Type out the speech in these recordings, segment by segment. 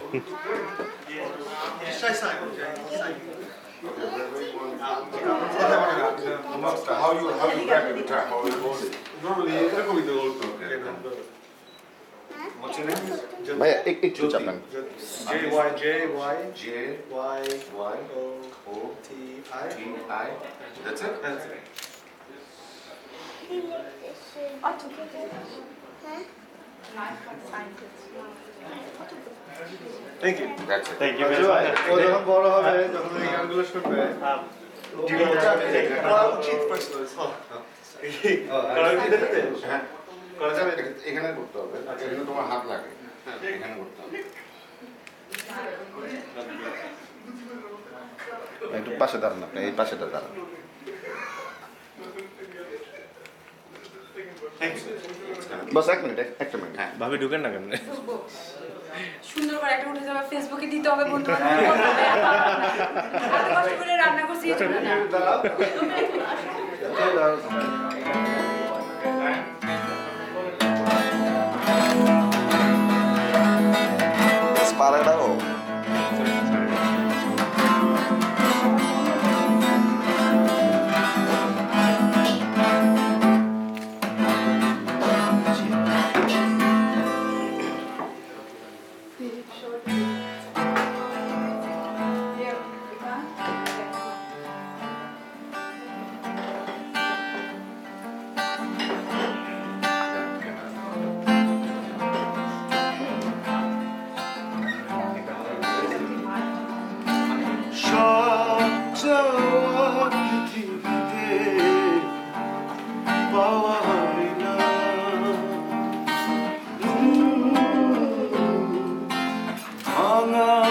How you grab the guitar? How you hold it? Normally, everybody does. What's your name? ভাইয়া একটু চাপেন J Y O T I. That's it. Thank you. That's it. Thank you. ও যখন বড় হবে যখন এই গানগুলো শুনবে এখানে করতে হবে, এখানে তোমার হাত লাগে, এখানে করতে হবে। একটু পাশে দাঁড়ান, আপনি এই পাশেটা দাঁড়ান। বাস এক মিনিট, একটা মিনিট। হ্যাঁ ভাবে ঢুকেন না কেন? সুন্দর করে একটা উঠে যাবে, ফেসবুকে দিতে হবে, বন্ধু বান্ধব কষ্ট করে রান্না করছি এই জন্য না। Para o ভাঙা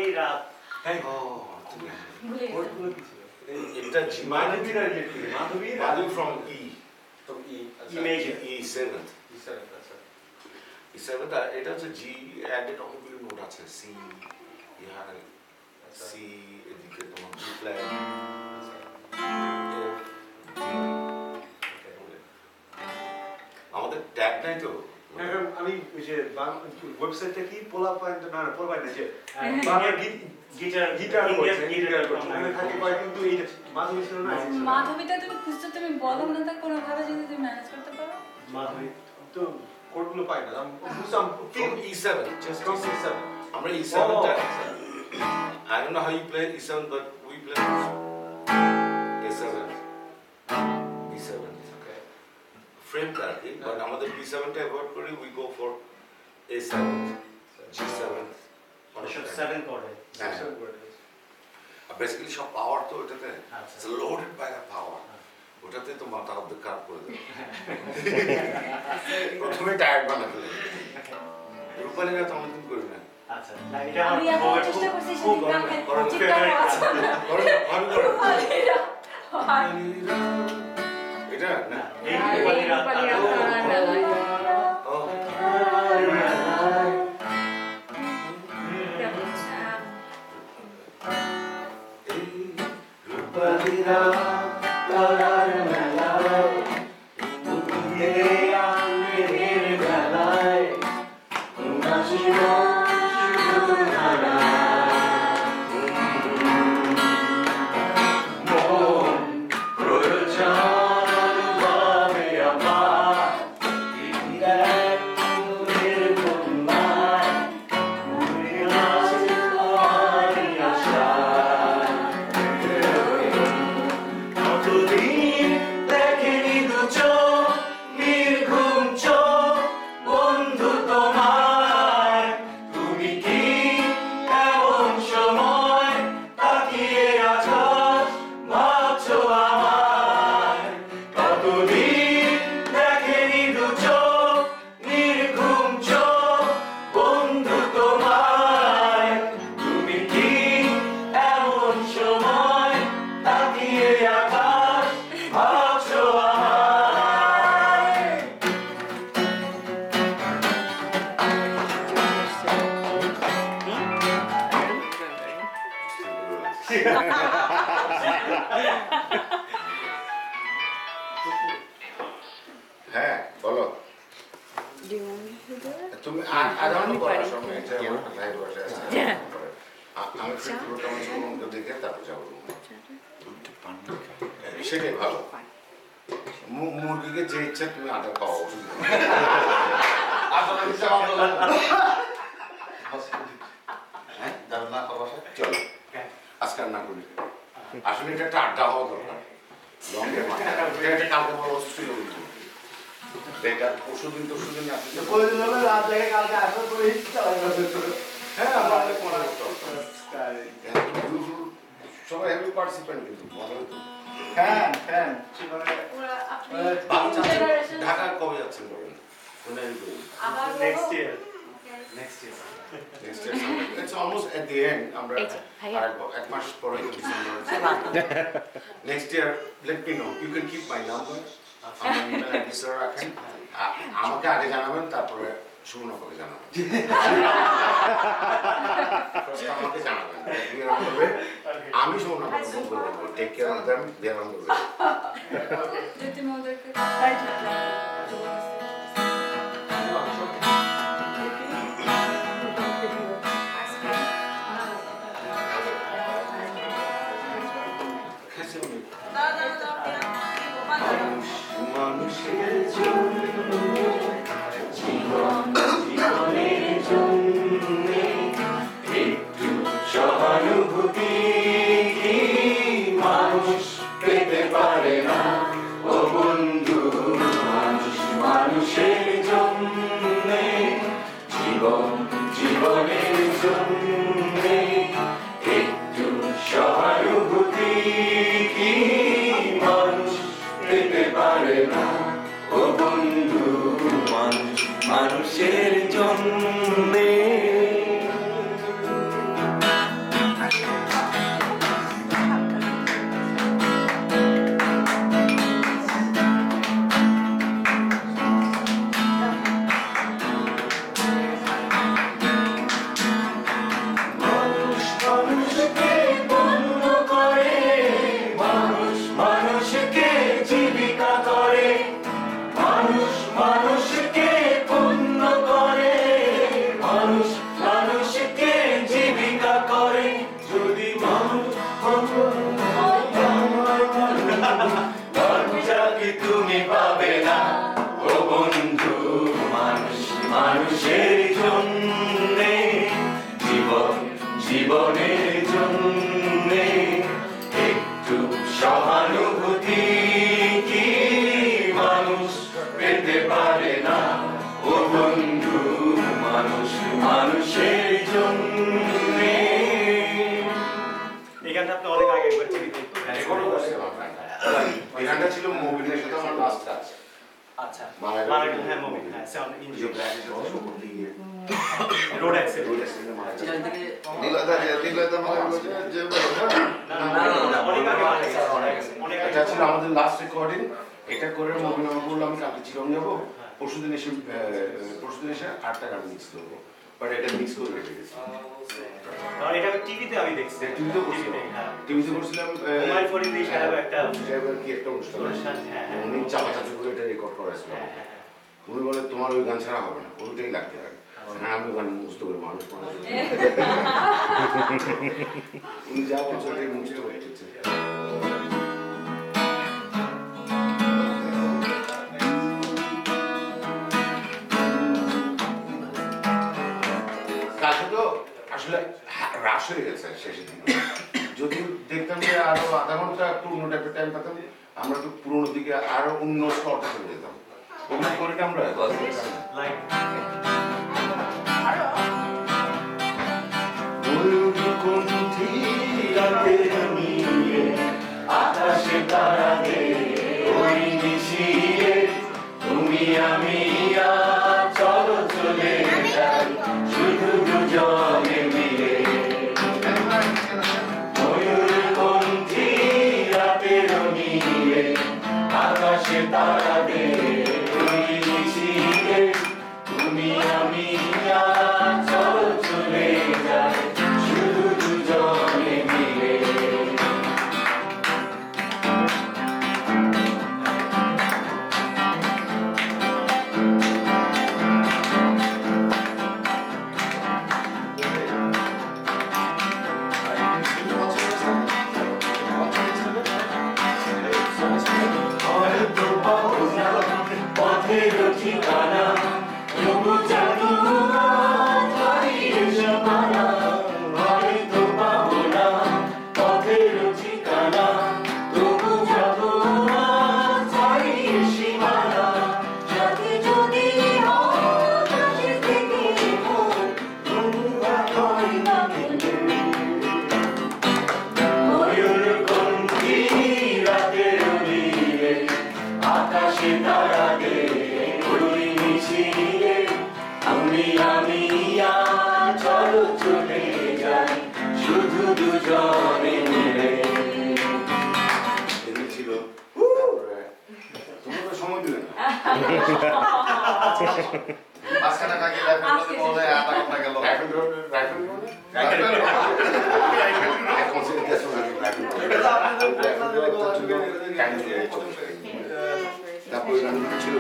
রূপালী রাত। ভুলে গেছি। এটা মাধবীর আর ইয়ে কি? মাধবীর আর মাধবী from E Imagine. E7 E7 এটা হচ্ছে G অ্যাডেড অনেকগুলো নোট আছে C এখানে C এদিকে তোমার B flat F আমাদের ট্যাগ নাই তো এখন আমি ওই যে ওয়েবসাইটে কি পোলা পয়েন্ট না পোলা পয়েন্ট না যে গিটার গিটার করছে গিটার করছে আমি থাকে কয় কিন্তু এই যে মাধবী ছিল না মাধবীটা তুমি খুঁজছো, তুমি বলো না তা কোনোভাবে যদি তুমি ম্যানেজ করতে পারো। মাধবী তো কোডগুলো পাই না আমি বুঝলাম from E7 just from E7 C7 আমরা E7 টা I don't know how you play E7 but we play A7 B7 okay frame টা আর কি but আমাদের B7 টা অ্যাভয়েড করে we go for A7 G7 সব 7 করে। হ্যাঁ। বেসিক্যালি সব পাওয়ার তো ওটাতে আচ্ছা। it's loaded by the power ওটাতে তো মাথা অর্ধেক খারাপ করে দেবে প্রথমে টায়ার্ড বানাতে রূপালীরা তো অনেকদিন করি না আচ্ছা না এটা আমি আমার এত বউয়ের চেষ্টা খুব- করছি খুব সেদিন গরম- গরম চিৎকার আওয়াজ করে না ভালো করে রূপালীরা। আর এটা না না, এই রূপালী রাত রূপালী রাত আর- আর বেলায়। ও রূপালীরা তারার মেলায় উঠে আমের বেলায় নাচিব শুধু মন প্রয়োজন ভাবে আমার এক মনের বন্যায় ঘুরে আছে আমারই আশা কতদিন দেখেনি দু চোখ নির্ঘুম চোখ বন্ধু তোমায় তুমি কি এমন সময় তাকিয়ে আছো ভাবছো আমায় কতদিন দেখেনি দু চোখ নির্ঘুম চোখ বন্ধু তোমায় তুমি কি এমন সময় তাকিয়ে আকাশ ভাবছো আমায় হ্যাঁ বলো তুমি আগানো করার সময় এটা আমার লাইভ বসে আছে আমি ফেসবুকে আমার ছোট দেখে তারপর যাবো সেটাই ভালো মুরগিকে যে ইচ্ছা তুমি আটা খাওয়া অসুবিধা নেই। আসলে ইচ্ছা ভালো লাগে না। হ্যাঁ যাবে না খাওয়া চলো আজকে আর না করি আসলে এটা একটা আড্ডা হওয়া দরকার লঙ্গের মাথা এটা কালকে বড় অসুস্থ হয়ে গেল এটা পরশুদিন তরশুদিন আপনি প্রয়োজন হলে রাত থেকে কালকে আসার পরে চালাই হ্যাঁ আমাদের মনে করতে হবে সবাই হ্যাপি পার্টিসিপেন্ট কিন্তু মজা হতো ফ্যান ফ্যান ওরা আপনি বাচ্চা new generation ঢাকা কবে যাচ্ছেন বলেন কোনটা আবার নেক্সট বলো। Year Okay. Next year next year it's almost at the end আমরা এই যে, ভাইয়া। এক মাস পরে December next year let me know you can keep my number আমার ইমেল অ্যাড্রেস রাখেন আমাকে আগে জানাবেন তারপরে সুমনাকে জানাবেন First আমাকে জানাবেন আমি সুমনাকে ফোন করে বলবো take care of them they are on the way যদি তুমি ওদেরকে মানুষের জন্য জীবন জীবনের জন্য একটু সহানুভূতি কি মানুষ পেতে পারে না ও বন্ধু মানুষ মানুষের জন্য জীবন জীবনের জন্য একটু সহানুভূতি কি মানুষ পেতে পারে না ও বন্ধু মানুষ মানুষের জন্যে মানুষের জন্যে জীবনের জন্যে একটু সহানুভূতি কি মানুষ পেতে পারে না ও বন্ধু মানুষের জন্যে। এই গানটা আপনি অনেক আগে একবার টিভিতে রেকর্ডও করছে আমার গানটা। এই গানটা ছিল মুভিনের সাথে আমার লাস্ট কাজ। আচ্ছা মারা মারা গেল। গেল হ্যাঁ মুভি হ্যাঁ সাউন্ড যে ইনজুরি ব্ল্যাকের সাথে show করতে গিয়ে রোড অ্যাক্সিডেন্ট road accident এ মারা গেছে। নীলতা মানে বলছে যে অনেক আগে মারা গেছে অনেক আগে এটা ছিল আমাদের লাস্ট রেকর্ডিং। এটা করে মুভি নামা বললাম আমি কালকে চিরং যাবো, পরশুদিন এসে 8টা গান মিক্স করবো, বাট এটা মিক্স করে রেখে গেছি। আর এটা টিভিতে আমি দেখছি টিভিতে করছিলাম, হ্যাঁ টিভিতে করছিলাম মোবাইল ফোনে দিয়ে সারা একটা সাহেবের কি একটা অনুষ্ঠান অনুষ্ঠান, হ্যাঁ, হ্যাঁ। উনি চাপাচাপি করে এটা রেকর্ড করেছিল। উনি বলে তোমার ওই গান ছাড়া হবে না, ওইটাই লাগতে হবে। হ্যাঁ আমি গান মুখস্থ করে মানুষ উনি যা বলছে ওটাই মুখস্থ করতেছে। কালকে তো আসলে রাশ হয়ে গেছে শেষের দিকে। যদি দেখতাম যে আরো আধা ঘন্টা পুরোনো টাইপের টাইম পেতাম, আমরা তো পুরোনো দিকে আরো অন্য স্লটে চলে যেতাম। ওগুলো করে আমরা লাইক আকাশে তারা দে ওই মিশিয়ে তুমি আমি চলো চলে যাই শুধু দুজনে মিলে ময়ূরকণ্ঠী রাতের নীলে আকাশে তারা দে ওই মিশিয়ে তুমি আমি চলো চলে যাই শুধু দুজনে মিলে। হয়তো পাবো না পথের ঠিকানা, তবু জানি হারিয়ে যাবানা। হয়তো পাবো না পথের ঠিকানা, তবু যাবো না ছাড়িয়ে সীমানা। সাথে যদি হোক কাছে থেকে হোক, তবু হয় না মিলে। ময়ূরকণ্ঠী রাতের নীলে আকাশে তারা দে ওই মিছিলে তুমি আমি চলো চলে যাই শুধু দুজনে মিলে। এগুলো ছিল। তারপরে তোমরা তো সময় দিলে না। মাঝখানে কাকে রাইফেল বলে আধা ঘন্টা গেল। রাইফেল বলে? এখন সেটা দেশ না, রাইফেল বলে। তারপরে গানগুলো ছিল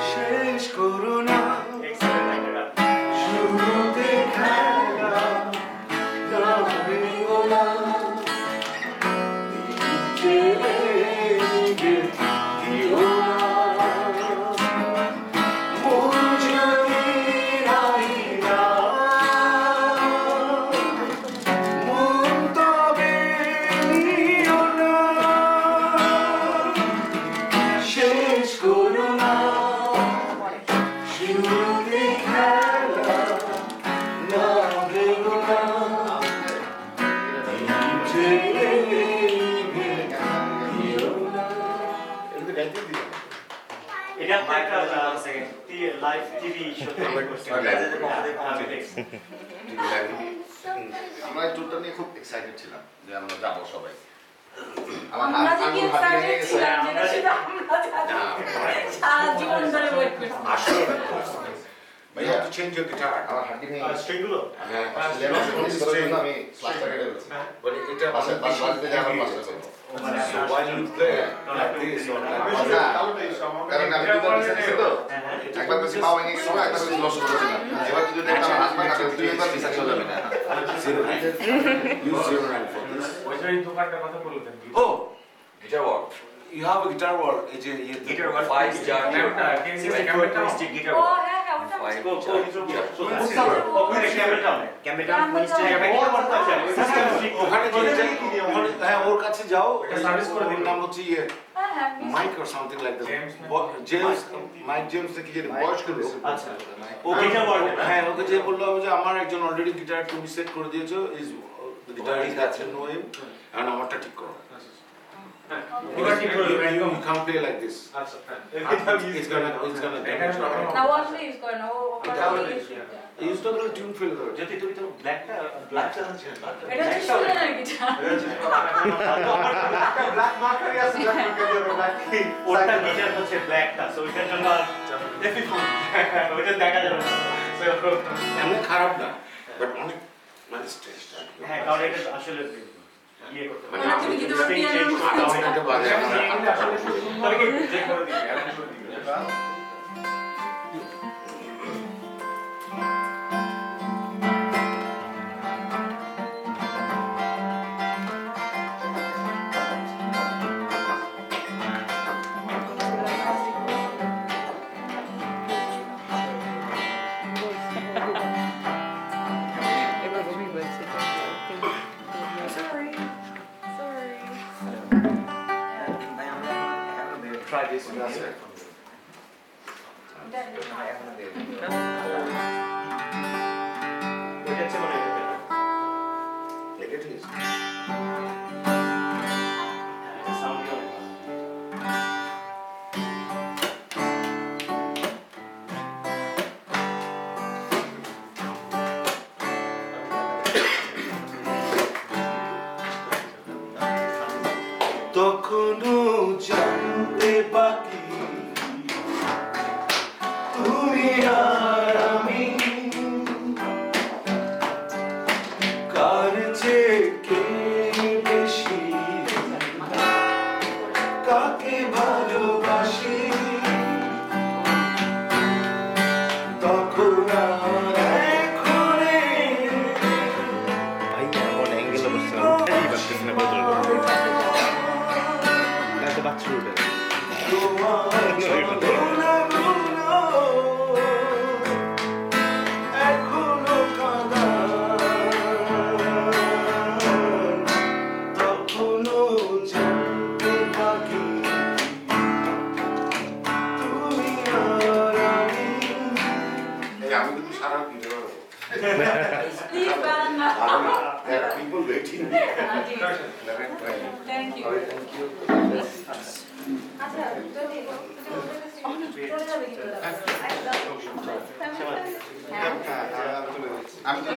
শেষ করো না শুরুতে খেলা গাবে গোলা ছেড়ে নিবে দিও মন যদি নাই না মন তবে নিও না শেষ করো না শুরুতে খেলা না ভেঙো না এটা একটা লাইভ টিভি শোতে আমি দেখছি আমরা এই ট্যুরটা নিয়ে খুব এক্সাইটেড ছিলাম যে আমরা যাবো সবাই আমার আমরা যে আঙুল কি হাত ভেঙে excited গেছে ছিলাম যেটা শুধু আমরা জানি। সারা জীবন ধরে ওয়েট করছি। আসলে ভাই you have to change your guitar. আমার হাড্ডি ভেঙে গেছে স্ট্রিংগুলো হ্যাঁ, মিস করার জন্য আমি স্লাইডটা কেটে ফেলছি but এটা বাসে বাসে যে আমার বাসে করবো So while you play like this or like না কারণ আমি দুটো মিস করেছি তো একবার বেশি পাওয়া ভেঙে গেছে একবার বেশি লস করেছিলাম এবার যদি একটা হাত পা কাটে দুইবার মিস হয়ে যাবে না 09. Use 09 for this. ওই দোকানটার কথা বলতেন Oh, guitar wall. You have a guitar wall. It's a Guitar wall, 5 jar. Acoustic guitar O wall. হ্যাঁ হ্যাঁ ওটা 5 jar. ওখানে ক্যামেরাটা ওখানে হ্যাঁ ওর কাছে যাও এটা সার্ভিস করে দিন। ওর নাম হচ্ছে ইয়ে হ্যাঁ হ্যাঁ Mike or something like that. James Mike James থেকে যে বয়স্ক লোক আচ্ছা ও গিটার ওয়ার্ল্ড হ্যাঁ ওকে যে বললো যে আমার একজন অলরেডি গিটার তুমি সেট করে দিয়েছো is guitar is that's no him and আমারটা ঠিক করো এবার ঠিক করে দিবেন you can't play like this আচ্ছা it's gonna damage না ও আসলে ইউজ করে না ও ইউজ তো করে টিউন ফেল করে যদি তুমি তো ব্ল্যাকটা ব্ল্যাক চ্যানেল ছিল এটা তো শুনে না গিটার ব্ল্যাক মার্কারই আছে ব্ল্যাক ওটা গিটার হচ্ছে ব্ল্যাকটা সো এটার জন্য এফি ফোন ওটা দেখা যাবে না এমন খারাপ না বাট অনেক মানে স্ট্রেস হ্যাঁ কারণ এটা আসলে ইয়ে করতে মানে মানে তুমি যদি ওর পিয়ানো এটা বাজে আসলে তবে কি চেক করে দিবি এখন করে দিবি Try this one. ওটা হচ্ছে মনে হয় এটা ঠিক আছে সাউন্ড তখনও জানতে বাকি তুমি আর আমি কার চেয়ে কে বেশি কাকে ভালোবাসি তখন আর এখনে তোমার ছলনাগুলো এখনো কাঁদা তখনও জানতে বাকি তুমি আর আমি আমি কিন্তু সারা দিতে পারবো প্লিজ বান না there are people waiting thank you thank you আচ্ছা যদি চলে যাবে কি করে